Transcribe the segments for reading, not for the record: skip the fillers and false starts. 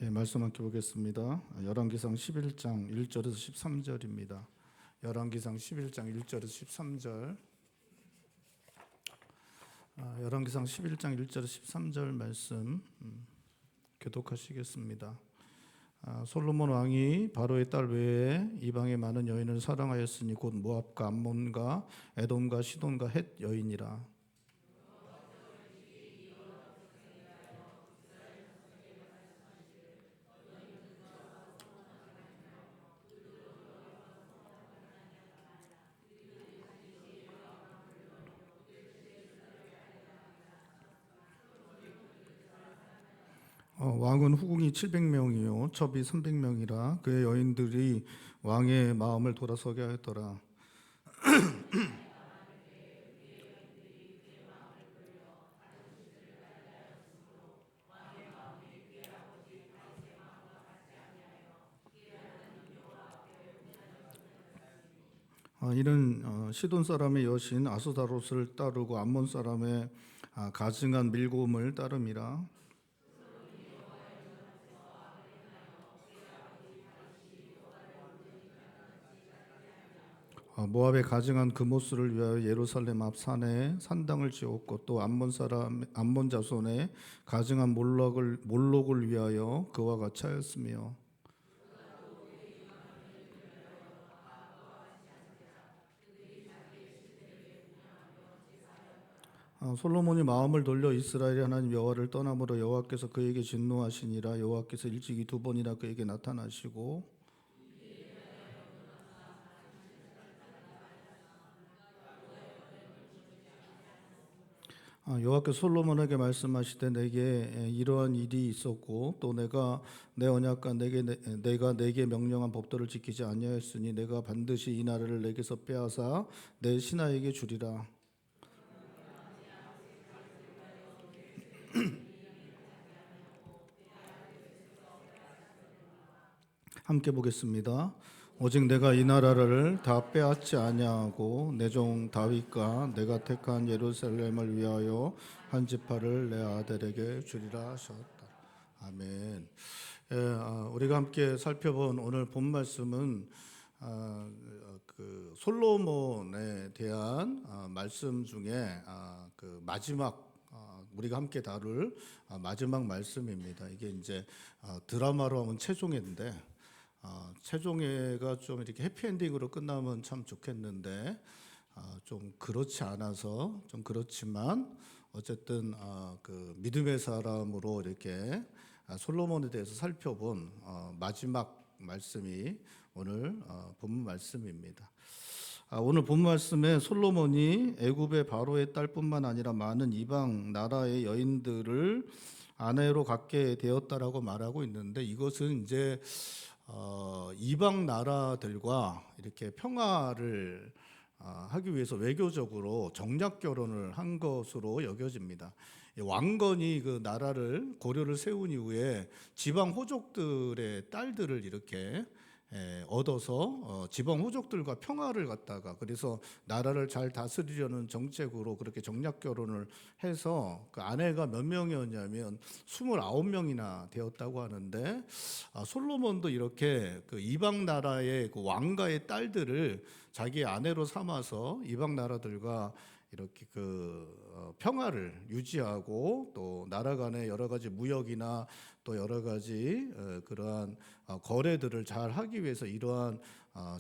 예, 말씀 함께 보겠습니다. 열왕기상 11장 1절에서 13절입니다. 열왕기상 11장 1절에서 13절. 열왕기상 11장 1절에서 13절 말씀 교독하시겠습니다. 솔로몬 왕이 바로의 딸 외에 이방의 많은 여인을 사랑하였으니 곧 모압과 암몬과 에돔과 시돈과 헷 여인이라. 왕은 후궁이 700명이요 첩이 300명이라 그의 여인들이 왕의 마음을 돌아서게 하였더라. 이는 시돈 사람의 여신 아스다롯을 따르고 암몬 사람의 가증한 밀곰을 따름이라. 모압의 가증한 그모스를 위하여 예루살렘 앞 산에 산당을 지었고 또 암몬 자손의 가증한 몰록을 위하여 그와 같이 하였으며. 솔로몬이 마음을 돌려 이스라엘의 하나님 여호와를 떠남으로 여호와께서 그에게 진노하시니라. 여호와께서 일찍이 2번이나 그에게 나타나시고 여호와께서 솔로몬에게 말씀하시되 내게 이러한 일이 있었고 또 내가 내 언약과 내가 내게 명령한 법도를 지키지 아니하였으니 내가 반드시 이 나라를 내게서 빼앗아 내 신하에게 주리라. 함께 보겠습니다. 오직 내가 이 나라를 다 빼앗지 아니하고 내 종 다윗과 내가 택한 예루살렘을 위하여 한 지파를 내 아들에게 주리라 하셨다. 아멘. 우리가 함께 살펴본 오늘 본 말씀은 그 솔로몬에 대한 말씀 중에 그 마지막 우리가 함께 다룰 마지막 말씀입니다. 이게 이제 드라마로 하면 최종회인데 최종회가 좀 이렇게 해피엔딩으로 끝나면 참 좋겠는데 좀 그렇지 않아서 좀 그렇지만 어쨌든 그 믿음의 사람으로 이렇게 솔로몬에 대해서 살펴본 마지막 말씀이 오늘 본문 말씀입니다. 오늘 본 말씀에 솔로몬이 애굽의 바로의 딸뿐만 아니라 많은 이방 나라의 여인들을 아내로 갖게 되었다라고 말하고 있는데 이것은 이제 이방 나라들과 이렇게 평화를 하기 위해서 외교적으로 정략 결혼을 한 것으로 여겨집니다. 왕건이 그 나라를 고려를 세운 이후에 지방 호족들의 딸들을 이렇게 얻어서 지방 호족들과 평화를 갖다가 그래서 나라를 잘 다스리려는 정책으로 그렇게 정략 결혼을 해서 그 아내가 몇 명이었냐면 29명이나 되었다고 하는데 솔로몬도 이렇게 그 이방 나라의 그 왕가의 딸들을 자기 아내로 삼아서 이방 나라들과 이렇게 그 평화를 유지하고 또 나라 간의 여러 가지 무역이나 또 여러 가지 그러한 거래들을 잘 하기 위해서 이러한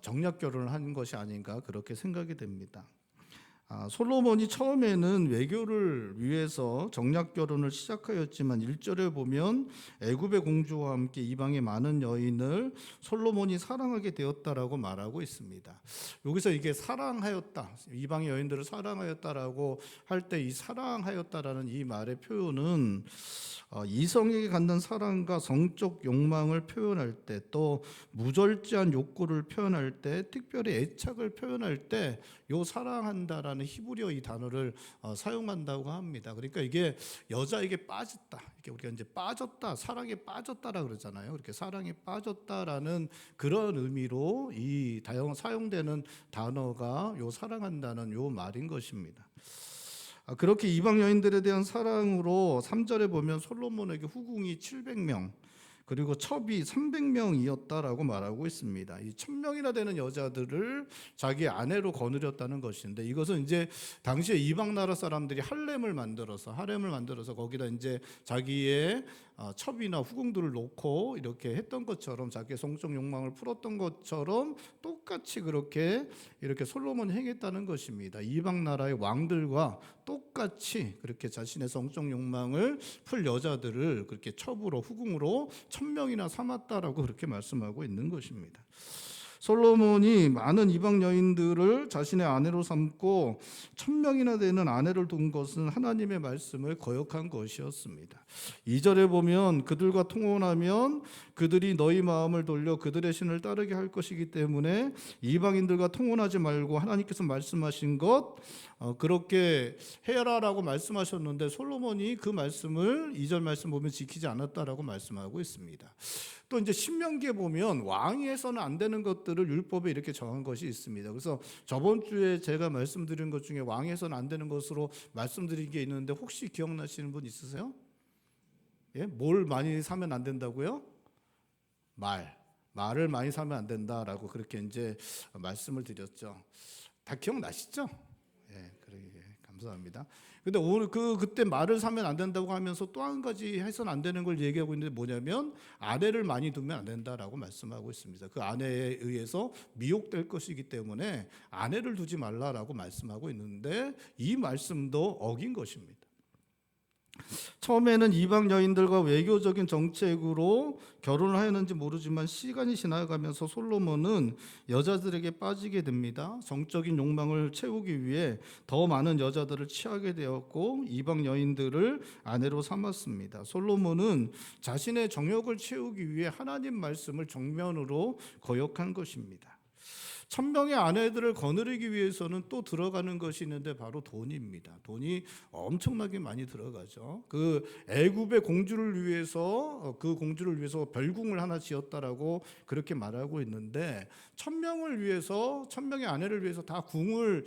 정략 결혼을 한 것이 아닌가 그렇게 생각이 됩니다. 솔로몬이 처음에는 외교를 위해서 정략 결혼을 시작하였지만 1절에 보면 애굽의 공주와 함께 이방의 많은 여인을 솔로몬이 사랑하게 되었다라고 말하고 있습니다. 여기서 이게 사랑하였다, 이방의 여인들을 사랑하였다라고 할 때 이 사랑하였다라는 이 말의 표현은 이성에게 갖는 사랑과 성적 욕망을 표현할 때 또 무절제한 욕구를 표현할 때 특별히 애착을 표현할 때 요 사랑한다라는 히브리어 이 단어를 사용한다고 합니다. 그러니까 이게 여자에게 빠졌다, 이렇게 우리가 이제 빠졌다, 사랑에 빠졌다라 그러잖아요. 이렇게 사랑에 빠졌다라는 그런 의미로 이 사용되는 단어가 요 사랑한다는 요 말인 것입니다. 그렇게 이방 여인들에 대한 사랑으로 3절에 보면 솔로몬에게 후궁이 700명, 그리고 첩이 300명이었다라고 말하고 있습니다. 이 1000명이나 되는 여자들을 자기 아내로 거느렸다는 것인데, 이것은 이제 당시에 이방 나라 사람들이 하렘을 만들어서 거기다 이제 자기의 첩이나 후궁들을 놓고 이렇게 했던 것처럼, 자기의 성적 욕망을 풀었던 것처럼 똑같이 그렇게 이렇게 솔로몬이 행했다는 것입니다. 이방 나라의 왕들과 똑같이 그렇게 자신의 성적 욕망을 풀 여자들을 그렇게 첩으로 후궁으로 1000명이나 삼았다라고 그렇게 말씀하고 있는 것입니다. 솔로몬이 많은 이방 여인들을 자신의 아내로 삼고 1000명이나 되는 아내를 둔 것은 하나님의 말씀을 거역한 것이었습니다. 2절에 보면 그들과 통혼하면 그들이 너희 마음을 돌려 그들의 신을 따르게 할 것이기 때문에 이방인들과 통혼하지 말고 하나님께서 말씀하신 것 그렇게 해라라고 말씀하셨는데, 솔로몬이 그 말씀을 2절 말씀 보면 지키지 않았다라고 말씀하고 있습니다. 또 이제 신명기에 보면 왕이 해서는 안 되는 것들을 율법에 이렇게 정한 것이 있습니다. 그래서 저번 주에 제가 말씀드린 것 중에 왕이 해서는 안 되는 것으로 말씀드린 게 있는데, 혹시 기억나시는 분 있으세요? 예? 뭘 많이 사면 안 된다고요? 말을 많이 사면 안 된다라고 그렇게 이제 말씀을 드렸죠. 다 기억나시죠? 예, 그러게 감사합니다. 근데 오늘 그때 말을 사면 안 된다고 하면서 또 한 가지 해서는 안 되는 걸 얘기하고 있는데, 뭐냐면 아내를 많이 두면 안 된다라고 말씀하고 있습니다. 그 아내에 의해서 미혹될 것이기 때문에 아내를 두지 말라라고 말씀하고 있는데, 이 말씀도 어긴 것입니다. 처음에는 이방 여인들과 외교적인 정책으로 결혼을 하였는지 모르지만 시간이 지나가면서 솔로몬은 여자들에게 빠지게 됩니다. 정적인 욕망을 채우기 위해 더 많은 여자들을 취하게 되었고 이방 여인들을 아내로 삼았습니다. 솔로몬은 자신의 정욕을 채우기 위해 하나님 말씀을 정면으로 거역한 것입니다. 1000명의 아내들을 거느리기 위해서는 또 들어가는 것이 있는데 바로 돈입니다. 돈이 엄청나게 많이 들어가죠. 그 애굽의 공주를 위해서 별궁을 하나 지었다라고 그렇게 말하고 있는데, 1000명을 위해서 1000명의 아내를 위해서 다 궁을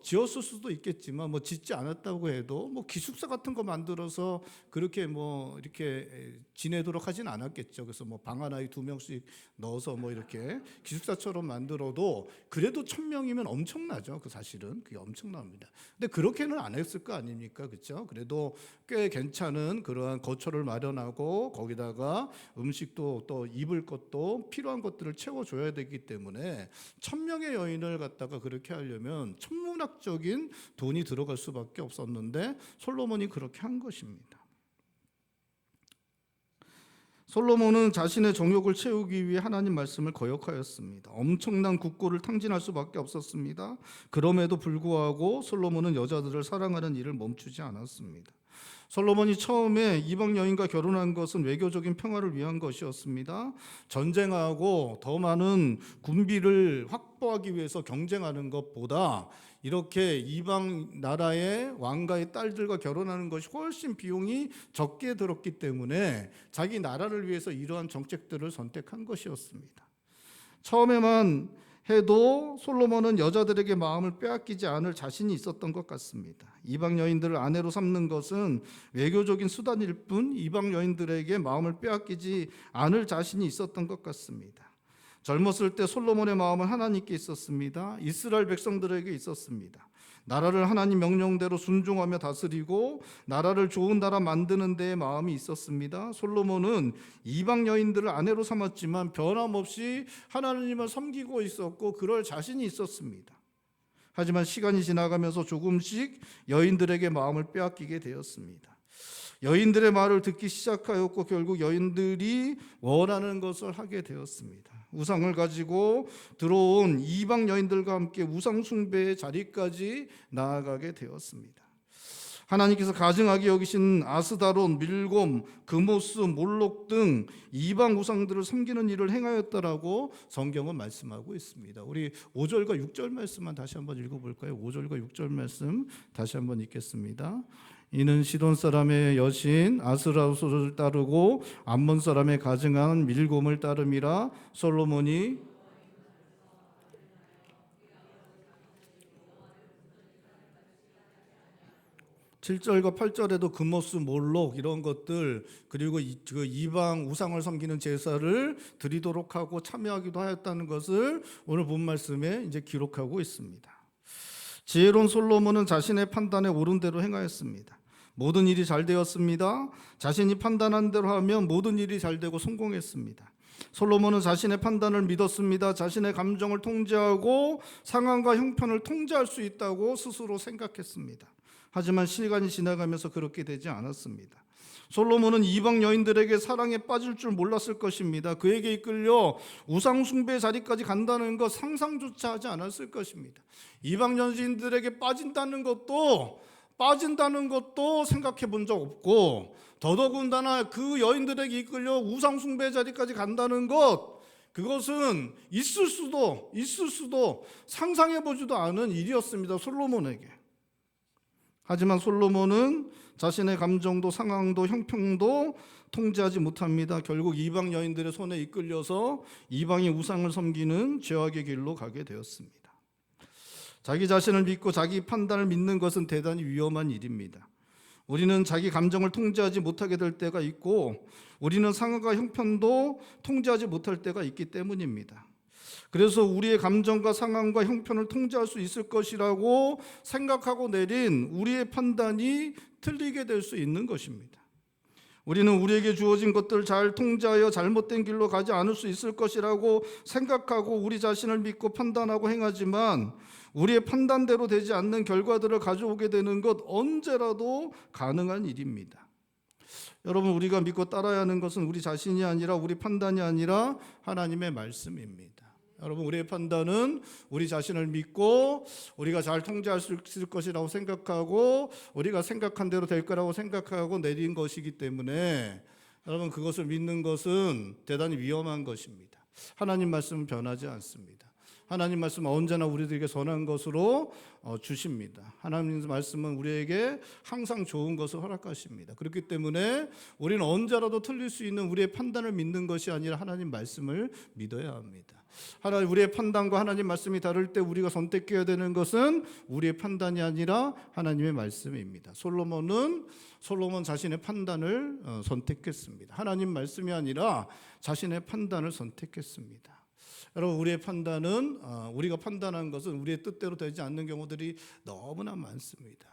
지었을 수도 있겠지만, 뭐 짓지 않았다고 해도 뭐 기숙사 같은 거 만들어서 그렇게 뭐 이렇게 지내도록 하진 않았겠죠. 그래서 뭐 방 하나에 2명씩 넣어서 뭐 이렇게 기숙사처럼 만들어도 그래도 1000명이면 엄청나죠. 그 사실은 그게 엄청납니다. 근데 그렇게는 안 했을 거 아닙니까, 그렇죠? 그래도 꽤 괜찮은 그러한 거처를 마련하고 거기다가 음식도 또 입을 것도 필요한 것들을 채워줘야 되기 때문에 1000명의 여인을 갖다가 그렇게 하려면 천문학적인 돈이 들어갈 수밖에 없었는데 솔로몬이 그렇게 한 것입니다. 솔로몬은 자신의 정욕을 채우기 위해 하나님 말씀을 거역하였습니다. 엄청난 국고를 탕진할 수밖에 없었습니다. 그럼에도 불구하고 솔로몬은 여자들을 사랑하는 일을 멈추지 않았습니다. 솔로몬이 처음에 이방 여인과 결혼한 것은 외교적인 평화를 위한 것이었습니다. 전쟁하고 더 많은 군비를 확보하기 위해서 경쟁하는 것보다 이렇게 이방 나라의 왕가의 딸들과 결혼하는 것이 훨씬 비용이 적게 들었기 때문에 자기 나라를 위해서 이러한 정책들을 선택한 것이었습니다. 처음에만 해도 솔로몬은 여자들에게 마음을 빼앗기지 않을 자신이 있었던 것 같습니다. 이방 여인들을 아내로 삼는 것은 외교적인 수단일 뿐 이방 여인들에게 마음을 빼앗기지 않을 자신이 있었던 것 같습니다. 젊었을 때 솔로몬의 마음은 하나님께 있었습니다. 이스라엘 백성들에게 있었습니다. 나라를 하나님 명령대로 순종하며 다스리고 나라를 좋은 나라 만드는 데에 마음이 있었습니다. 솔로몬은 이방 여인들을 아내로 삼았지만 변함없이 하나님을 섬기고 있었고 그럴 자신이 있었습니다. 하지만 시간이 지나가면서 조금씩 여인들에게 마음을 빼앗기게 되었습니다. 여인들의 말을 듣기 시작하였고 결국 여인들이 원하는 것을 하게 되었습니다. 우상을 가지고 들어온 이방 여인들과 함께 우상 숭배의 자리까지 나아가게 되었습니다. 하나님께서 가증하게 여기신 아스다론, 밀곰, 그모스, 몰록 등 이방 우상들을 섬기는 일을 행하였다라고 성경은 말씀하고 있습니다. 우리 5절과 6절 말씀만 다시 한번 읽어볼까요? 5절과 6절 말씀 다시 한번 읽겠습니다. 이는 시돈 사람의 여신 아스라소를 따르고 암몬 사람의 가증한 밀곰을 따름이라. 솔로몬이 7절과 8절에도 금오스 몰록 이런 것들, 그리고 그 이방 우상을 섬기는 제사를 드리도록 하고 참여하기도 하였다는 것을 오늘 본 말씀에 이제 기록하고 있습니다. 지혜로운 솔로몬은 자신의 판단에 옳은 대로 행하였습니다. 모든 일이 잘 되었습니다. 자신이 판단한 대로 하면 모든 일이 잘 되고 성공했습니다. 솔로몬은 자신의 판단을 믿었습니다. 자신의 감정을 통제하고 상황과 형편을 통제할 수 있다고 스스로 생각했습니다. 하지만 시간이 지나가면서 그렇게 되지 않았습니다. 솔로몬은 이방 여인들에게 사랑에 빠질 줄 몰랐을 것입니다. 그에게 이끌려 우상 숭배 자리까지 간다는 것 상상조차 하지 않았을 것입니다. 이방 여인들에게 빠진다는 것도 생각해 본 적 없고, 더더군다나 그 여인들에게 이끌려 우상 숭배 자리까지 간다는 것, 그것은 있을 수도 상상해 보지도 않은 일이었습니다, 솔로몬에게. 하지만 솔로몬은 자신의 감정도 상황도 형평도 통제하지 못합니다. 결국 이방 여인들의 손에 이끌려서 이방의 우상을 섬기는 죄악의 길로 가게 되었습니다. 자기 자신을 믿고 자기 판단을 믿는 것은 대단히 위험한 일입니다. 우리는 자기 감정을 통제하지 못하게 될 때가 있고, 우리는 상황과 형편도 통제하지 못할 때가 있기 때문입니다. 그래서 우리의 감정과 상황과 형편을 통제할 수 있을 것이라고 생각하고 내린 우리의 판단이 틀리게 될 수 있는 것입니다. 우리는 우리에게 주어진 것들을 잘 통제하여 잘못된 길로 가지 않을 수 있을 것이라고 생각하고 우리 자신을 믿고 판단하고 행하지만, 우리의 판단대로 되지 않는 결과들을 가져오게 되는 것 언제라도 가능한 일입니다. 여러분, 우리가 믿고 따라야 하는 것은 우리 자신이 아니라, 우리 판단이 아니라 하나님의 말씀입니다. 여러분, 우리의 판단은 우리 자신을 믿고 우리가 잘 통제할 수 있을 것이라고 생각하고, 우리가 생각한 대로 될 거라고 생각하고 내린 것이기 때문에, 여러분, 그것을 믿는 것은 대단히 위험한 것입니다. 하나님 말씀은 변하지 않습니다. 하나님 말씀은 언제나 우리들에게 선한 것으로 주십니다. 하나님 말씀은 우리에게 항상 좋은 것을 허락하십니다. 그렇기 때문에 우리는 언제라도 틀릴 수 있는 우리의 판단을 믿는 것이 아니라 하나님 말씀을 믿어야 합니다. 우리의 판단과 하나님 말씀이 다를 때 우리가 선택해야 되는 것은 우리의 판단이 아니라 하나님의 말씀입니다. 솔로몬 자신의 판단을 선택했습니다. 하나님 말씀이 아니라 자신의 판단을 선택했습니다. 여러분, 우리의 판단은 우리가 판단한 것은 우리의 뜻대로 되지 않는 경우들이 너무나 많습니다.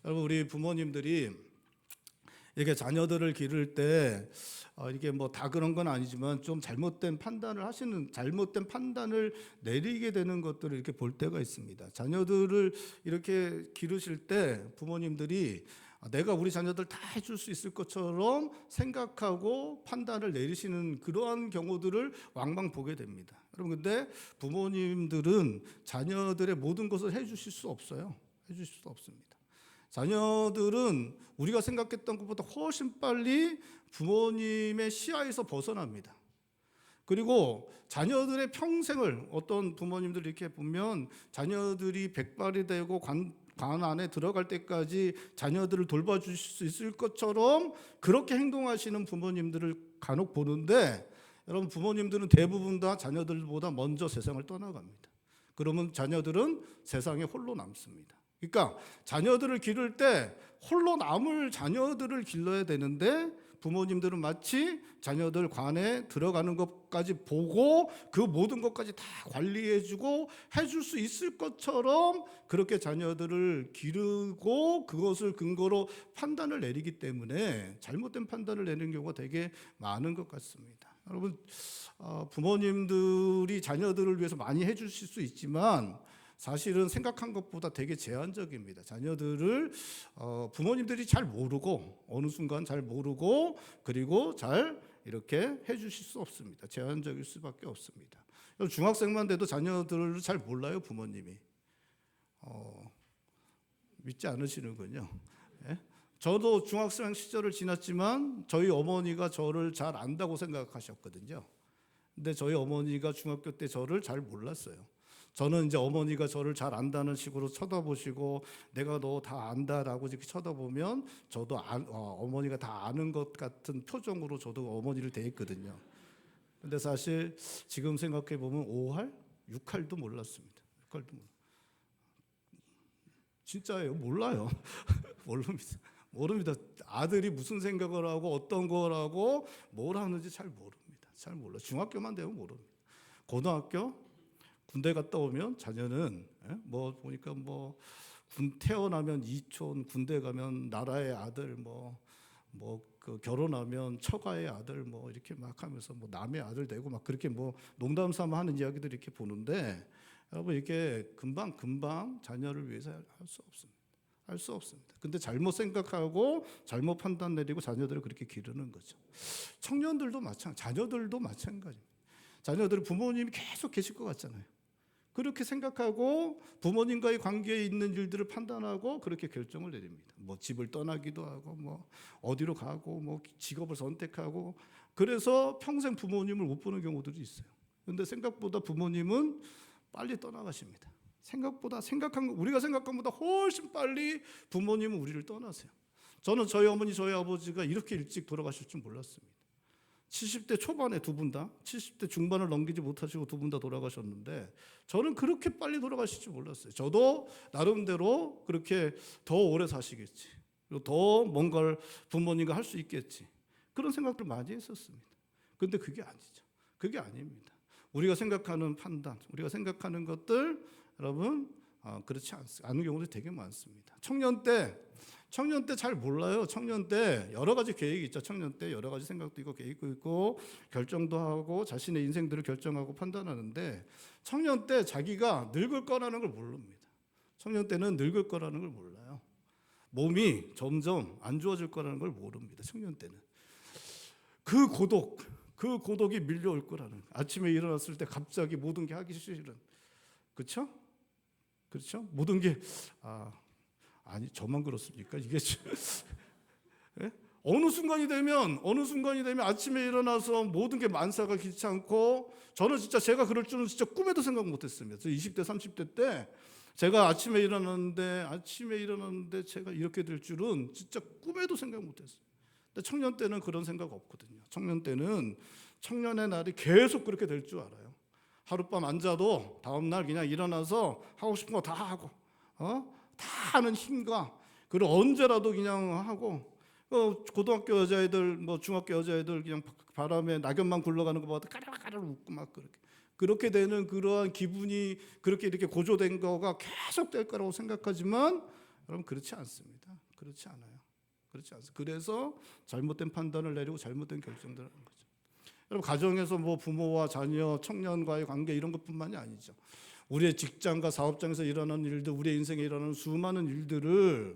여러분, 우리 부모님들이 이렇게 자녀들을 기를 때 이게 뭐 다 그런 건 아니지만 좀 잘못된 판단을 내리게 되는 것들을 이렇게 볼 때가 있습니다. 자녀들을 이렇게 기르실 때 부모님들이 내가 우리 자녀들 다 해줄 수 있을 것처럼 생각하고 판단을 내리시는 그러한 경우들을 왕왕 보게 됩니다. 여러분, 근데 부모님들은 자녀들의 모든 것을 해주실 수 없어요. 해주실 수 없습니다. 자녀들은 우리가 생각했던 것보다 훨씬 빨리 부모님의 시야에서 벗어납니다. 그리고 자녀들의 평생을, 어떤 부모님들 이렇게 보면 자녀들이 백발이 되고 관 안에 들어갈 때까지 자녀들을 돌봐주실 수 있을 것처럼 그렇게 행동하시는 부모님들을 간혹 보는데, 여러분, 부모님들은 대부분 다 자녀들보다 먼저 세상을 떠나갑니다. 그러면 자녀들은 세상에 홀로 남습니다. 그러니까 자녀들을 기를 때 홀로 남을 자녀들을 길러야 되는데, 부모님들은 마치 자녀들 관에 들어가는 것까지 보고 그 모든 것까지 다 관리해주고 해줄 수 있을 것처럼 그렇게 자녀들을 기르고 그것을 근거로 판단을 내리기 때문에 잘못된 판단을 내는 경우가 되게 많은 것 같습니다. 여러분, 부모님들이 자녀들을 위해서 많이 해주실 수 있지만 사실은 생각한 것보다 되게 제한적입니다. 자녀들을 부모님들이 잘 모르고, 어느 순간 잘 모르고, 그리고 잘 이렇게 해주실 수 없습니다. 제한적일 수밖에 없습니다. 중학생만 돼도 자녀들을 잘 몰라요, 부모님이. 믿지 않으시는군요. 예? 저도 중학생 시절을 지났지만 저희 어머니가 저를 잘 안다고 생각하셨거든요. 근데 저희 어머니가 중학교 때 저를 잘 몰랐어요. 저는 이제 어머니가 저를 잘 안다는 식으로 쳐다보시고, 내가 너 다 안다라고 이렇게 쳐다보면 저도 어머니가 다 아는 것 같은 표정으로 저도 어머니를 대했거든요. 근데 사실 지금 생각해 보면 5할, 6할도 몰랐습니다. 6할도 몰랐어요. 진짜예요. 몰라요. 모릅니다. 모릅니다. 아들이 무슨 생각을 하고 어떤 걸 하고 뭘 하는지 잘 모릅니다. 잘 몰라. 중학교만 되면 모릅니다. 고등학교 군대 갔다 오면 자녀는 뭐 보니까 뭐 태어나면 이촌, 군대 가면 나라의 아들, 그 결혼하면 처가의 아들, 뭐 이렇게 막 하면서 뭐 남의 아들 되고 막 그렇게 뭐 농담 삼아 하는 이야기들 이렇게 보는데, 여러분 이게 금방 자녀를 위해서 할 수 없습니다. 할 수 없습니다. 근데 잘못 생각하고 잘못 판단 내리고 자녀들을 그렇게 기르는 거죠. 청년들도 자녀들도 마찬가지입니다. 자녀들은 부모님이 계속 계실 것 같잖아요. 그렇게 생각하고 부모님과의 관계에 있는 일들을 판단하고 그렇게 결정을 내립니다. 뭐 집을 떠나기도 하고 뭐 어디로 가고 뭐 직업을 선택하고, 그래서 평생 부모님을 못 보는 경우들이 있어요. 그런데 생각보다 부모님은 빨리 떠나가십니다. 우리가 생각한 것보다 훨씬 빨리 부모님은 우리를 떠나세요. 저는 저희 어머니 저희 아버지가 이렇게 일찍 돌아가실 줄 몰랐습니다. 70대 초반에 두 분 다, 70대 중반을 넘기지 못하시고 두 분 다 돌아가셨는데 저는 그렇게 빨리 돌아가실 줄 몰랐어요. 저도 나름대로 그렇게 더 오래 사시겠지, 그리고 더 뭔가를 부모님과 할 수 있겠지, 그런 생각들 많이 했었습니다. 그런데 그게 아니죠. 그게 아닙니다. 우리가 생각하는 판단, 우리가 생각하는 것들, 여러분 그렇지 않은 경우도 되게 많습니다. 청년 때 잘 몰라요. 청년 때 여러 가지 계획이 있죠. 청년 때 여러 가지 생각도 있고 계획도 있고 결정도 하고 자신의 인생들을 결정하고 판단하는데, 청년 때 자기가 늙을 거라는 걸 모릅니다. 청년 때는 늙을 거라는 걸 몰라요. 몸이 점점 안 좋아질 거라는 걸 모릅니다. 청년 때는 그 고독이 밀려올 거라는, 아침에 일어났을 때 갑자기 모든 게 하기 싫은, 그렇죠? 모든 게 아니 저만 그렇습니까? 이게 예? 어느 순간이 되면 아침에 일어나서 모든 게 만사가 귀찮고, 저는 진짜 제가 그럴 줄은 진짜 꿈에도 생각 못했습니다. 20대 30대 때 제가 아침에 일어났는데 제가 이렇게 될 줄은 진짜 꿈에도 생각 못했어요. 근데 청년 때는 그런 생각 없거든요. 청년 때는 청년의 날이 계속 그렇게 될 줄 알아요. 하룻밤 안 자도 다음 날 그냥 일어나서 하고 싶은 거 다 하고, 다 하는 힘과, 그리고 언제라도 그냥 하고, 고등학교 여자애들, 뭐 중학교 여자애들 그냥 바람에 낙엽만 굴러가는 거 보다 까르르 웃고 막 그렇게 되는 그러한 기분이 그렇게 이렇게 고조된 거가 계속 될 거라고 생각하지만, 여러분 그렇지 않습니다. 그렇지 않아요. 그래서 잘못된 판단을 내리고 잘못된 결정들을 하는 거죠. 여러분 가정에서 뭐 부모와 자녀, 청년과의 관계 이런 것뿐만이 아니죠. 우리의 직장과 사업장에서 일어나는 일들, 우리의 인생에 일어나는 수많은 일들을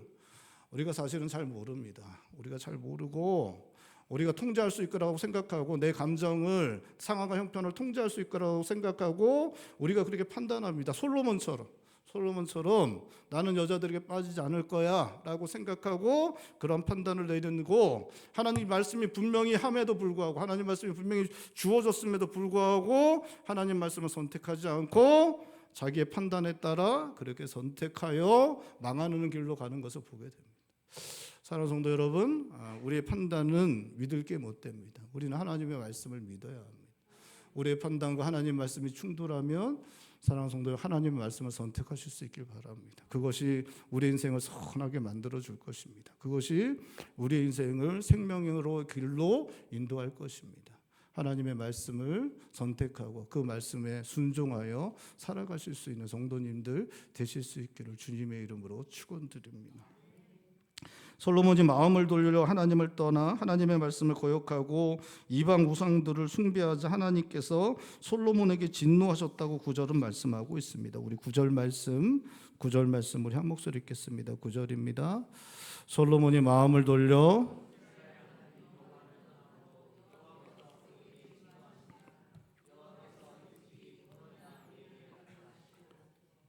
우리가 사실은 잘 모릅니다. 우리가 잘 모르고, 우리가 통제할 수 있거라고 생각하고, 내 감정을, 상황과 형편을 통제할 수 있거라고 생각하고 우리가 그렇게 판단합니다. 솔로몬처럼 나는 여자들에게 빠지지 않을 거야 라고 생각하고 그런 판단을 내리고, 하나님 말씀이 분명히 함에도 불구하고, 하나님 말씀이 분명히 주어졌음에도 불구하고 하나님 말씀을 선택하지 않고 자기의 판단에 따라 그렇게 선택하여 망하는 길로 가는 것을 보게 됩니다. 사랑하는 성도 여러분, 우리의 판단은 믿을 게 못 됩니다. 우리는 하나님의 말씀을 믿어야 합니다. 우리의 판단과 하나님 말씀이 충돌하면 사랑하는 성도 여러분, 하나님의 말씀을 선택하실 수 있길 바랍니다. 그것이 우리 인생을 선하게 만들어 줄 것입니다. 그것이 우리 인생을 생명으로 길로 인도할 것입니다. 하나님의 말씀을 선택하고 그 말씀에 순종하여 살아가실 수 있는 성도님들 되실 수 있기를 주님의 이름으로 축원드립니다. 솔로몬이 마음을 돌려 하나님을 떠나 하나님의 말씀을 거역하고 이방 우상들을 숭배하자 하나님께서 솔로몬에게 진노하셨다고 9절은 말씀하고 있습니다. 우리 9절 말씀 우리 한 목소리 읽겠습니다. 9절입니다. 솔로몬이 마음을 돌려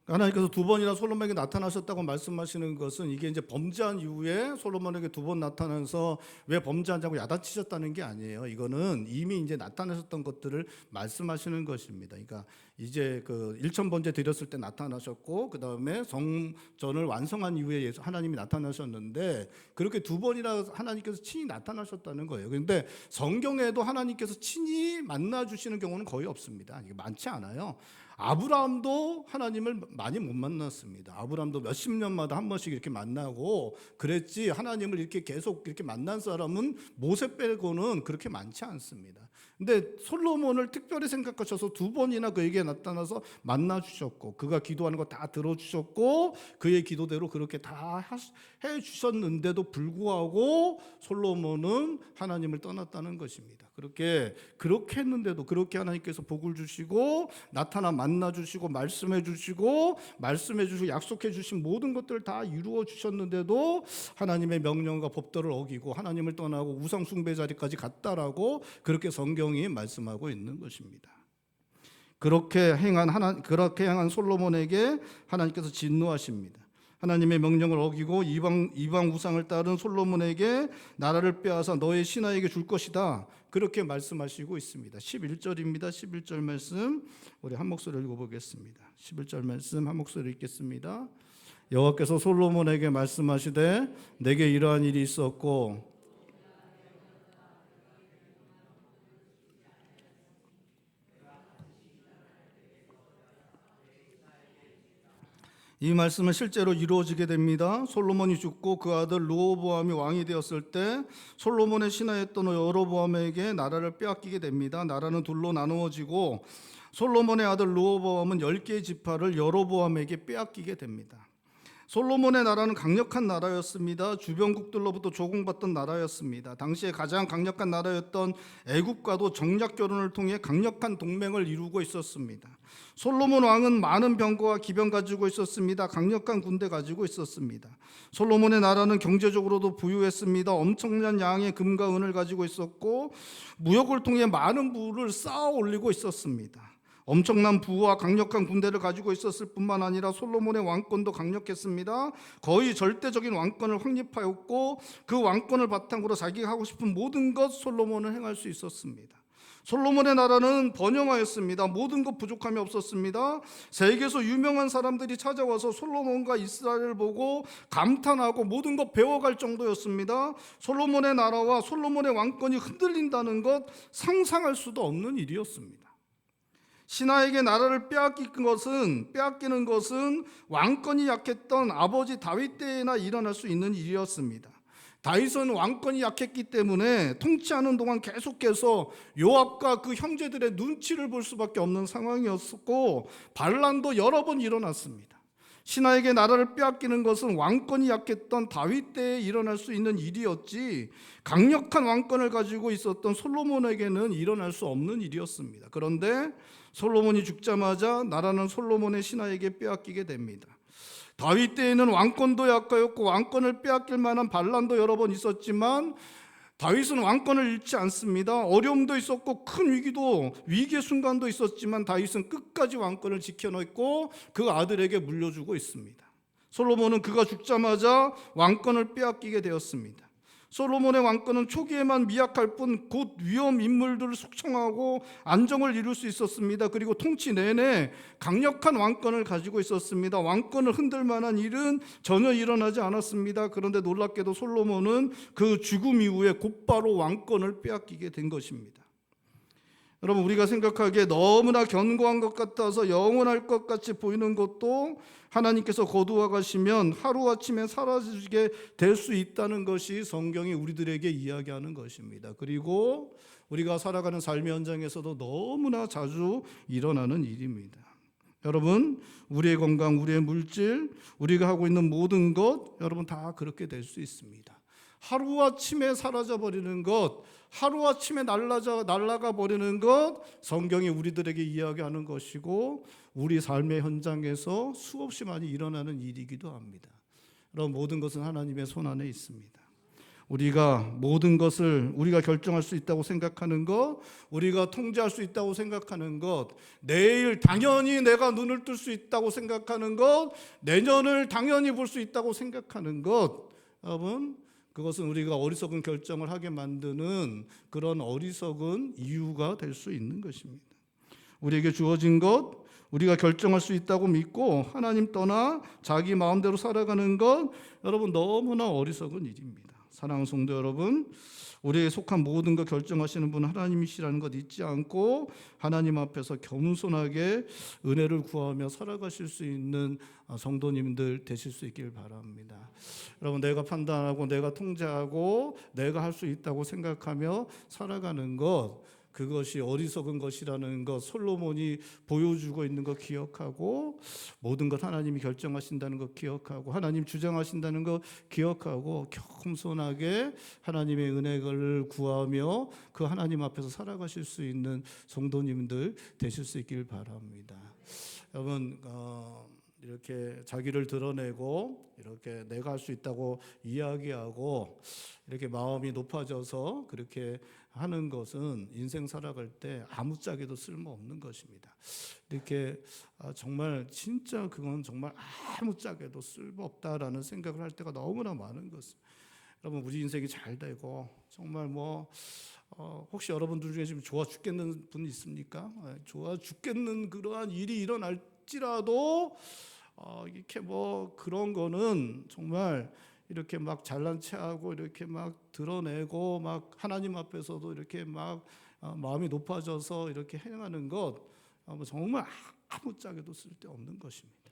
하나님께서 두 번이나 솔로몬에게 나타나셨다고 말씀하시는 것은, 이게 이제 범죄한 이후에 솔로몬에게 두 번 나타나서 왜 범죄하냐고 야단치셨다는 게 아니에요. 이거는 이미 이제 나타나셨던 것들을 말씀하시는 것입니다. 그러니까 이제 그 1천 번째 드렸을 때 나타나셨고, 그 다음에 성전을 완성한 이후에 하나님이 나타나셨는데, 그렇게 두 번이나 하나님께서 친히 나타나셨다는 거예요. 그런데 성경에도 하나님께서 친히 만나 주시는 경우는 거의 없습니다. 이게 많지 않아요. 아브라함도 하나님을 많이 못 만났습니다. 아브라함도 몇십 년마다 한 번씩 이렇게 만나고 그랬지, 하나님을 이렇게 계속 이렇게 만난 사람은 모세 빼고는 그렇게 많지 않습니다. 근데 솔로몬을 특별히 생각하셔서 두 번이나 그에게 나타나서 만나 주셨고, 그가 기도하는 거 다 들어주셨고, 그의 기도대로 그렇게 다 해주셨는데도 불구하고 솔로몬은 하나님을 떠났다는 것입니다. 그렇게 했는데도, 그렇게 하나님께서 복을 주시고 나타나 만나 주시고 말씀해 주시고 약속해 주신 모든 것들을 다 이루어 주셨는데도 하나님의 명령과 법도를 어기고 하나님을 떠나고 우상 숭배 자리까지 갔다라고 그렇게 성경이 말씀하고 있는 것입니다. 그렇게 행한 솔로몬에게 하나님께서 진노하십니다. 하나님의 명령을 어기고 이방 우상을 따른 솔로몬에게 나라를 빼앗아 너의 신하에게 줄 것이다, 그렇게 말씀하시고 있습니다. 11절입니다. 11절 말씀 우리 한 목소리로 읽어보겠습니다. 11절 말씀 한 목소리로 읽겠습니다. 여호와께서 솔로몬에게 말씀하시되 내게 이러한 일이 있었고 이 말씀은 실제로 이루어지게 됩니다. 솔로몬이 죽고 그 아들 르호보암이 왕이 되었을 때 솔로몬의 신하였던 여로보암에게 나라를 빼앗기게 됩니다. 나라는 둘로 나누어지고 솔로몬의 아들 르호보암은 10개의 지파를 여로보암에게 빼앗기게 됩니다. 솔로몬의 나라는 강력한 나라였습니다. 주변국들로부터 조공받던 나라였습니다. 당시에 가장 강력한 나라였던 애굽과도 정략 결혼을 통해 강력한 동맹을 이루고 있었습니다. 솔로몬 왕은 많은 병거와 기병 가지고 있었습니다. 강력한 군대 가지고 있었습니다. 솔로몬의 나라는 경제적으로도 부유했습니다. 엄청난 양의 금과 은을 가지고 있었고 무역을 통해 많은 부를 쌓아 올리고 있었습니다. 엄청난 부와 강력한 군대를 가지고 있었을 뿐만 아니라 솔로몬의 왕권도 강력했습니다. 거의 절대적인 왕권을 확립하였고 그 왕권을 바탕으로 자기가 하고 싶은 모든 것 솔로몬은 행할 수 있었습니다. 솔로몬의 나라는 번영하였습니다. 모든 것 부족함이 없었습니다. 세계에서 유명한 사람들이 찾아와서 솔로몬과 이스라엘을 보고 감탄하고 모든 것 배워갈 정도였습니다. 솔로몬의 나라와 솔로몬의 왕권이 흔들린다는 것 상상할 수도 없는 일이었습니다. 신하에게 나라를 빼앗기는 것은 왕권이 약했던 아버지 다윗 때에나 일어날 수 있는 일이었습니다. 다윗은 왕권이 약했기 때문에 통치하는 동안 계속해서 요압과 그 형제들의 눈치를 볼 수밖에 없는 상황이었고 반란도 여러 번 일어났습니다. 신하에게 나라를 빼앗기는 것은 왕권이 약했던 다윗 때에 일어날 수 있는 일이었지 강력한 왕권을 가지고 있었던 솔로몬에게는 일어날 수 없는 일이었습니다. 그런데 솔로몬이 죽자마자 나라는 솔로몬의 신하에게 빼앗기게 됩니다. 다윗 때에는 왕권도 약하였고 왕권을 빼앗길 만한 반란도 여러 번 있었지만 다윗은 왕권을 잃지 않습니다. 어려움도 있었고 큰 위기의 순간도 있었지만 다윗은 끝까지 왕권을 지켜냈고 그 아들에게 물려주고 있습니다. 솔로몬은 그가 죽자마자 왕권을 빼앗기게 되었습니다. 솔로몬의 왕권은 초기에만 미약할 뿐 곧 위험 인물들을 숙청하고 안정을 이룰 수 있었습니다. 그리고 통치 내내 강력한 왕권을 가지고 있었습니다. 왕권을 흔들 만한 일은 전혀 일어나지 않았습니다. 그런데 놀랍게도 솔로몬은 그 죽음 이후에 곧바로 왕권을 빼앗기게 된 것입니다. 여러분, 우리가 생각하기에 너무나 견고한 것 같아서 영원할 것 같이 보이는 것도 하나님께서 거두어 가시면 하루아침에 사라지게 될 수 있다는 것이 성경이 우리들에게 이야기하는 것입니다. 그리고 우리가 살아가는 삶의 현장에서도 너무나 자주 일어나는 일입니다. 여러분, 우리의 건강, 우리의 물질, 우리가 하고 있는 모든 것, 여러분 다 그렇게 될 수 있습니다. 하루아침에 사라져버리는 것, 하루아침에 날아가 버리는 것, 성경이 우리들에게 이야기하는 것이고 우리 삶의 현장에서 수없이 많이 일어나는 일이기도 합니다. 그럼 모든 것은 하나님의 손 안에 있습니다. 우리가 모든 것을 우리가 결정할 수 있다고 생각하는 것, 우리가 통제할 수 있다고 생각하는 것, 내일 당연히 내가 눈을 뜰 수 있다고 생각하는 것, 내년을 당연히 볼 수 있다고 생각하는 것, 여러분, 그것은 우리가 어리석은 결정을 하게 만드는 그런 어리석은 이유가 될 수 있는 것입니다. 우리에게 주어진 것, 우리가 결정할 수 있다고 믿고 하나님 떠나 자기 마음대로 살아가는 것, 여러분 너무나 어리석은 일입니다. 사랑하는 성도 여러분, 우리에 속한 모든 것 결정하시는 분 하나님이시라는 것 잊지 않고 하나님 앞에서 겸손하게 은혜를 구하며 살아가실 수 있는 성도님들 되실 수 있길 바랍니다. 여러분, 내가 판단하고 내가 통제하고 내가 할 수 있다고 생각하며 살아가는 것, 그것이 어리석은 것이라는 것 솔로몬이 보여주고 있는 것 기억하고, 모든 것 하나님이 결정하신다는 것 기억하고, 하나님 주장하신다는 것 기억하고, 겸손하게 하나님의 은혜를 구하며 그 하나님 앞에서 살아가실 수 있는 성도님들 되실 수 있길 바랍니다. 여러분, 이렇게 자기를 드러내고 이렇게 내가 할 수 있다고 이야기하고 이렇게 마음이 높아져서 그렇게 하는 것은 인생 살아갈 때 아무짝에도 쓸모없는 것입니다. 이렇게 정말 진짜 그건 정말 아무짝에도 쓸모없다라는 생각을 할 때가 너무나 많은 것입니다. 여러분, 우리 인생이 잘 되고 정말 혹시 여러분들 중에 지금 좋아 죽겠는 분 있습니까? 좋아 죽겠는 그러한 일이 일어날지라도 이렇게 그런 거는 정말 이렇게 막 잘난 체하고 이렇게 막 드러내고 막 하나님 앞에서도 이렇게 막 마음이 높아져서 이렇게 행하는 것 정말 아무짝에도 쓸데없는 것입니다.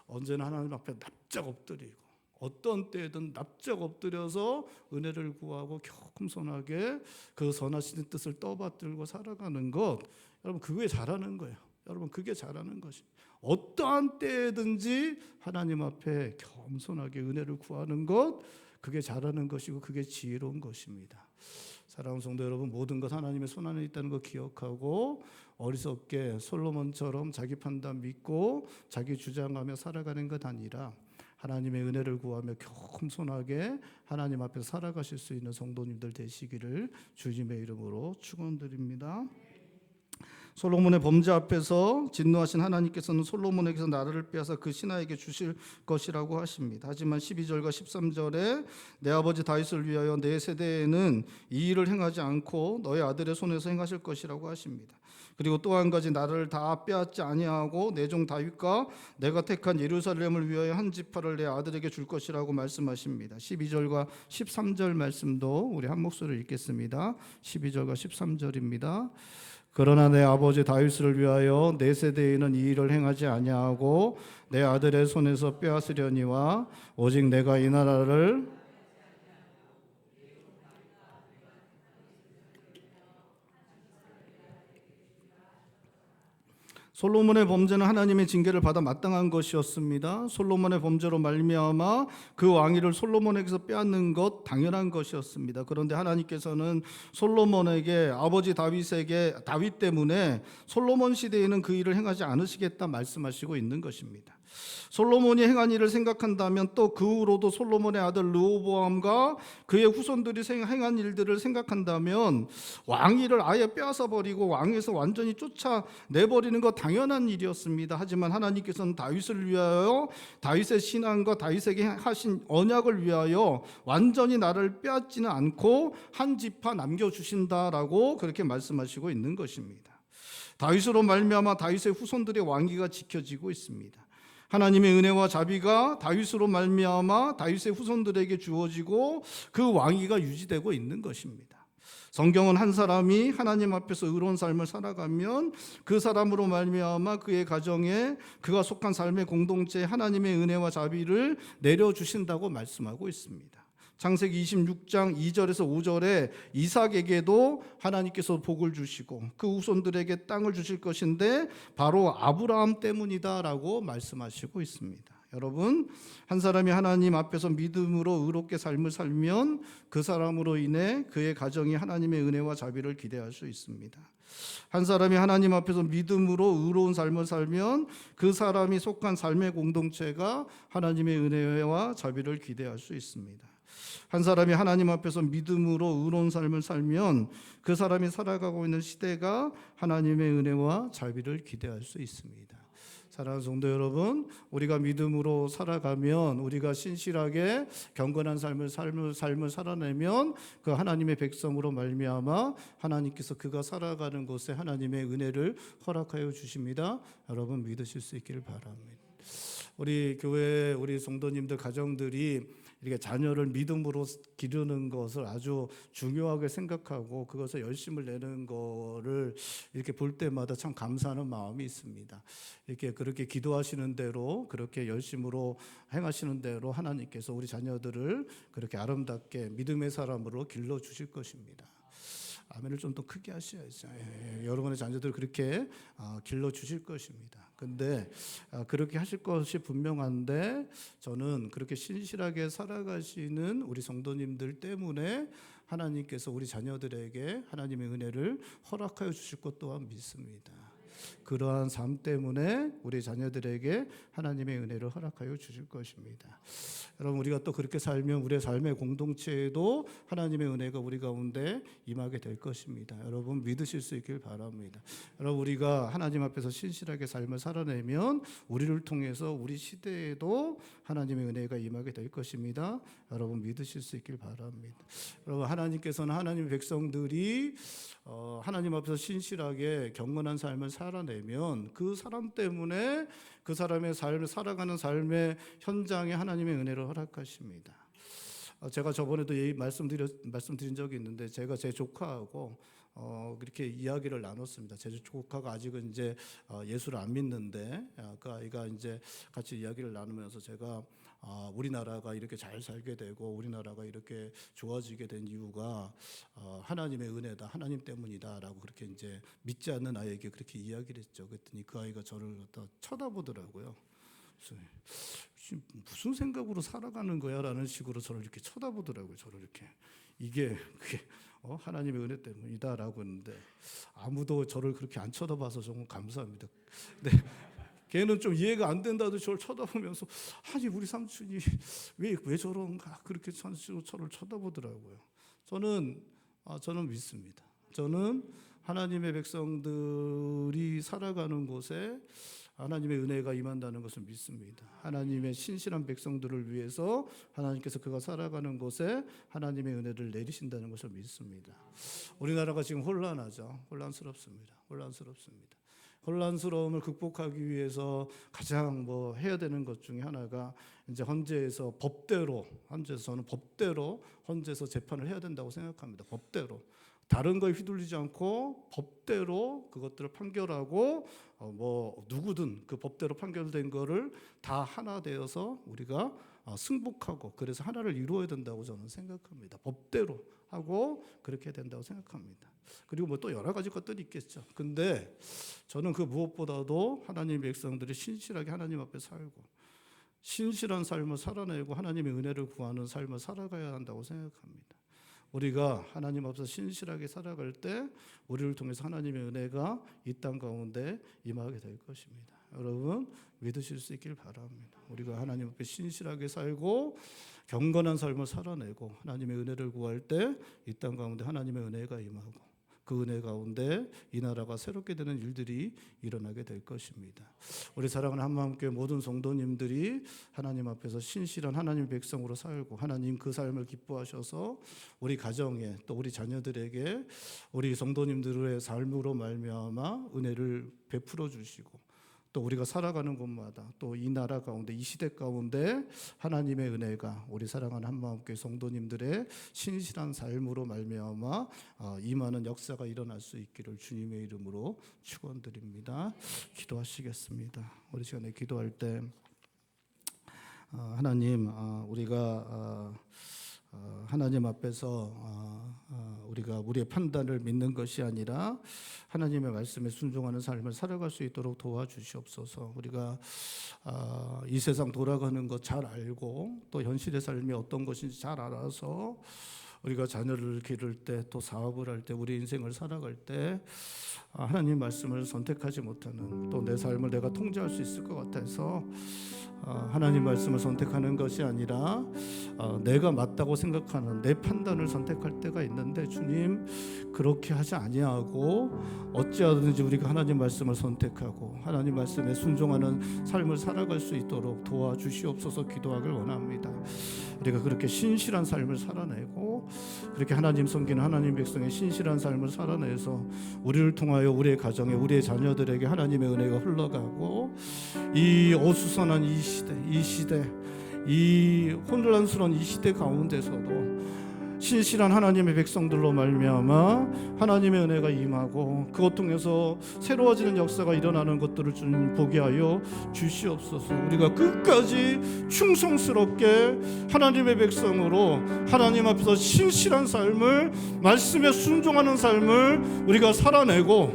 언제나 하나님 앞에 납작 엎드리고 어떤 때든 납작 엎드려서 은혜를 구하고 겸손하게 그 선하신 뜻을 떠받들고 살아가는 것, 여러분 그게 잘하는 거예요. 여러분 그게 잘하는 것입니다. 어떠한 때든지 하나님 앞에 겸손하게 은혜를 구하는 것, 그게 잘하는 것이고 그게 지혜로운 것입니다. 사랑하는 성도 여러분, 모든 것 하나님의 손 안에 있다는 것 기억하고 어리석게 솔로몬처럼 자기 판단 믿고 자기 주장하며 살아가는 것 아니라 하나님의 은혜를 구하며 겸손하게 하나님 앞에 살아가실 수 있는 성도님들 되시기를 주님의 이름으로 축원드립니다. 솔로몬의 범죄 앞에서 진노하신 하나님께서는 솔로몬에게서 나라를 빼앗아 그 신하에게 주실 것이라고 하십니다. 하지만 12절과 13절에 내 아버지 다윗을 위하여 내 세대에는 이 일을 행하지 않고 너의 아들의 손에서 행하실 것이라고 하십니다. 그리고 또 한 가지, 나라를 다 빼앗지 아니하고 내 종 다윗과 내가 택한 예루살렘을 위하여 한 지파를 내 아들에게 줄 것이라고 말씀하십니다. 12절과 13절 말씀도 우리 한 목소리로 읽겠습니다. 12절과 13절입니다. 그러나 내 아버지 다윗을 위하여 내 세대에는 이 일을 행하지 아니하고 내 아들의 손에서 빼앗으려니와 오직 내가 이 나라를 솔로몬의 범죄는 하나님의 징계를 받아 마땅한 것이었습니다. 솔로몬의 범죄로 말미암아 그 왕위를 솔로몬에게서 빼앗는 것 당연한 것이었습니다. 그런데 하나님께서는 솔로몬에게 아버지 다윗 때문에 솔로몬 시대에는 그 일을 행하지 않으시겠다 말씀하시고 있는 것입니다. 솔로몬이 행한 일을 생각한다면 또 그 후로도 솔로몬의 아들 르호보암과 그의 후손들이 행한 일들을 생각한다면 왕위를 아예 빼앗아 버리고 왕에서 완전히 쫓아내버리는 것 당연한 일이었습니다. 하지만 하나님께서는 다윗을 위하여 다윗의 신앙과 다윗에게 하신 언약을 위하여 완전히 나를 빼앗지는 않고 한 지파 남겨주신다라고 그렇게 말씀하시고 있는 것입니다. 다윗으로 말미암아 다윗의 후손들의 왕위가 지켜지고 있습니다. 하나님의 은혜와 자비가 다윗으로 말미암아 다윗의 후손들에게 주어지고 그 왕위가 유지되고 있는 것입니다. 성경은 한 사람이 하나님 앞에서 의로운 삶을 살아가면 그 사람으로 말미암아 그의 가정에 그가 속한 삶의 공동체에 하나님의 은혜와 자비를 내려주신다고 말씀하고 있습니다. 창세기 26장 2절에서 5절에 이삭에게도 하나님께서 복을 주시고 그 후손들에게 땅을 주실 것인데 바로 아브라함 때문이다라고 말씀하시고 있습니다. 여러분, 한 사람이 하나님 앞에서 믿음으로 의롭게 삶을 살면 그 사람으로 인해 그의 가정이 하나님의 은혜와 자비를 기대할 수 있습니다. 한 사람이 하나님 앞에서 믿음으로 의로운 삶을 살면 그 사람이 속한 삶의 공동체가 하나님의 은혜와 자비를 기대할 수 있습니다. 한 사람이 하나님 앞에서 믿음으로 의로운 삶을 살면 그 사람이 살아가고 있는 시대가 하나님의 은혜와 자비를 기대할 수 있습니다. 사랑하는 성도 여러분, 우리가 믿음으로 살아가면, 우리가 신실하게 경건한 삶을 살아내면 그 하나님의 백성으로 말미암아 하나님께서 그가 살아가는 곳에 하나님의 은혜를 허락하여 주십니다. 여러분 믿으실 수 있기를 바랍니다. 우리 교회 우리 성도님들 가정들이 이렇게 자녀를 믿음으로 기르는 것을 아주 중요하게 생각하고 그것에 열심을 내는 거를 이렇게 볼 때마다 참 감사하는 마음이 있습니다. 이렇게 그렇게 기도하시는 대로 그렇게 열심으로 행하시는 대로 하나님께서 우리 자녀들을 그렇게 아름답게 믿음의 사람으로 길러 주실 것입니다. 아멘을 좀 더 크게 하셔야죠. 여러분의 자녀들 그렇게 길러 주실 것입니다. 근데 그렇게 하실 것이 분명한데 저는 그렇게 신실하게 살아가시는 우리 성도님들 때문에 하나님께서 우리 자녀들에게 하나님의 은혜를 허락하여 주실 것 또한 믿습니다. 그러한 삶 때문에 우리 자녀들에게 하나님의 은혜를 허락하여 주실 것입니다. 여러분 우리가 또 그렇게 살면 우리의 삶의 공동체에도 하나님의 은혜가 우리 가운데 임하게 될 것입니다. 여러분 믿으실 수 있길 바랍니다. 여러분 우리가 하나님 앞에서 신실하게 삶을 살아내면 우리를 통해서 우리 시대에도 하나님의 은혜가 임하게 될 것입니다. 여러분 믿으실 수 있길 바랍니다. 여러분 하나님께서는 하나님의 백성들이 하나님 앞에서 신실하게 경건한 삶을 살아내면 그 사람 때문에 그 사람의 삶을 살아가는 삶의 현장에 하나님의 은혜를 허락하십니다. 제가 저번에도 말씀드린 적이 있는데 제가 제 조카하고 그렇게 이야기를 나눴습니다. 제 조카가 아직은 이제 예수를 안 믿는데 그 아이가 이제 같이 이야기를 나누면서 제가 우리나라가 이렇게 잘 살게 되고 우리나라가 이렇게 좋아지게 된 이유가 하나님의 은혜다, 하나님 때문이다라고 그렇게 이제 믿지 않는 아이에게 그렇게 이야기를 했죠. 그랬더니 그 아이가 저를 쳐다보더라고요. 그래서 무슨 생각으로 살아가는 거야라는 식으로 저를 이렇게 쳐다보더라고요. 저를 이렇게 그게 하나님의 은혜 때문이다라고 했는데 아무도 저를 그렇게 안 쳐다봐서 정말 감사합니다. 네. 걔는 좀 이해가 안 된다도 저를 쳐다보면서 아니 우리 삼촌이 왜 저런가 그렇게 저를 쳐다보더라고요. 저는 믿습니다. 저는 하나님의 백성들이 살아가는 곳에 하나님의 은혜가 임한다는 것을 믿습니다. 하나님의 신실한 백성들을 위해서 하나님께서 그가 살아가는 곳에 하나님의 은혜를 내리신다는 것을 믿습니다. 우리나라가 지금 혼란스럽습니다. 혼란스러움을 극복하기 위해서 가장 해야 되는 것 중에 하나가 이제 헌재에서 저는 법대로 헌재에서 재판을 해야 된다고 생각합니다. 법대로. 다른 거에 휘둘리지 않고 법대로 그것들을 판결하고 누구든 그 법대로 판결된 거를 다 하나 되어서 우리가 승복하고 그래서 하나를 이루어야 된다고 저는 생각합니다. 법대로 하고 그렇게 된다고 생각합니다. 그리고 또 여러 가지 것들이 있겠죠. 근데 저는 그 무엇보다도 하나님의 백성들이 신실하게 하나님 앞에 살고 신실한 삶을 살아내고 하나님의 은혜를 구하는 삶을 살아가야 한다고 생각합니다. 우리가 하나님 앞에서 신실하게 살아갈 때 우리를 통해서 하나님의 은혜가 이 땅 가운데 임하게 될 것입니다. 여러분 믿으실 수 있길 바랍니다. 우리가 하나님 앞에 신실하게 살고 경건한 삶을 살아내고 하나님의 은혜를 구할 때 이 땅 가운데 하나님의 은혜가 임하고 그 은혜 가운데 이 나라가 새롭게 되는 일들이 일어나게 될 것입니다. 우리 사랑하는 한마음교회 모든 성도님들이 하나님 앞에서 신실한 하나님 백성으로 살고 하나님 그 삶을 기뻐하셔서 우리 가정에 또 우리 자녀들에게 우리 성도님들의 삶으로 말미암아 은혜를 베풀어 주시고 또 우리가 살아가는 곳마다 또 이 나라 가운데 이 시대 가운데 하나님의 은혜가 우리 사랑하는 한마음교회 성도님들의 신실한 삶으로 말미암아 임하는 역사가 일어날 수 있기를 주님의 이름으로 축원드립니다. 기도하시겠습니다. 우리 시간에 기도할 때 하나님 우리가 하나님 앞에서 우리가 우리의 판단을 믿는 것이 아니라 하나님의 말씀에 순종하는 삶을 살아갈 수 있도록 도와주시옵소서. 우리가 이 세상 돌아가는 것 잘 알고 또 현실의 삶이 어떤 것인지 잘 알아서 우리가 자녀를 기를 때 또 사업을 할 때 우리 인생을 살아갈 때 하나님 말씀을 선택하지 못하는 또 내 삶을 내가 통제할 수 있을 것 같아서 하나님 말씀을 선택하는 것이 아니라 내가 맞다고 생각하는 내 판단을 선택할 때가 있는데 주님 그렇게 하지 아니하고 어찌하든지 우리가 하나님 말씀을 선택하고 하나님 말씀에 순종하는 삶을 살아갈 수 있도록 도와주시옵소서 기도하길 원합니다. 우리가 그렇게 신실한 삶을 살아내고 그렇게 하나님 섬기는 하나님 백성의 신실한 삶을 살아내서 우리를 통하여 우리의 가정에 우리의 자녀들에게 하나님의 은혜가 흘러가고 이 어수선한 이 시대 이 혼란스러운 이 시대 가운데서도 신실한 하나님의 백성들로 말미암아 하나님의 은혜가 임하고 그것 통해서 새로워지는 역사가 일어나는 것들을 주님 보게 하여 주시옵소서. 우리가 끝까지 충성스럽게 하나님의 백성으로 하나님 앞에서 신실한 삶을, 말씀에 순종하는 삶을 우리가 살아내고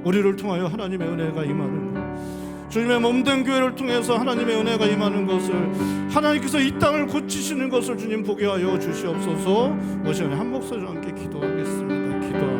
우리를 통하여 하나님의 은혜가 임하는 것, 주님의 몸된 교회를 통해서 하나님의 은혜가 임하는 것을, 하나님께서 이 땅을 고치시는 것을 주님 보게 하여 주시옵소서. 이 시간에 한 목소리로 함께 기도하겠습니다. 기도합니다.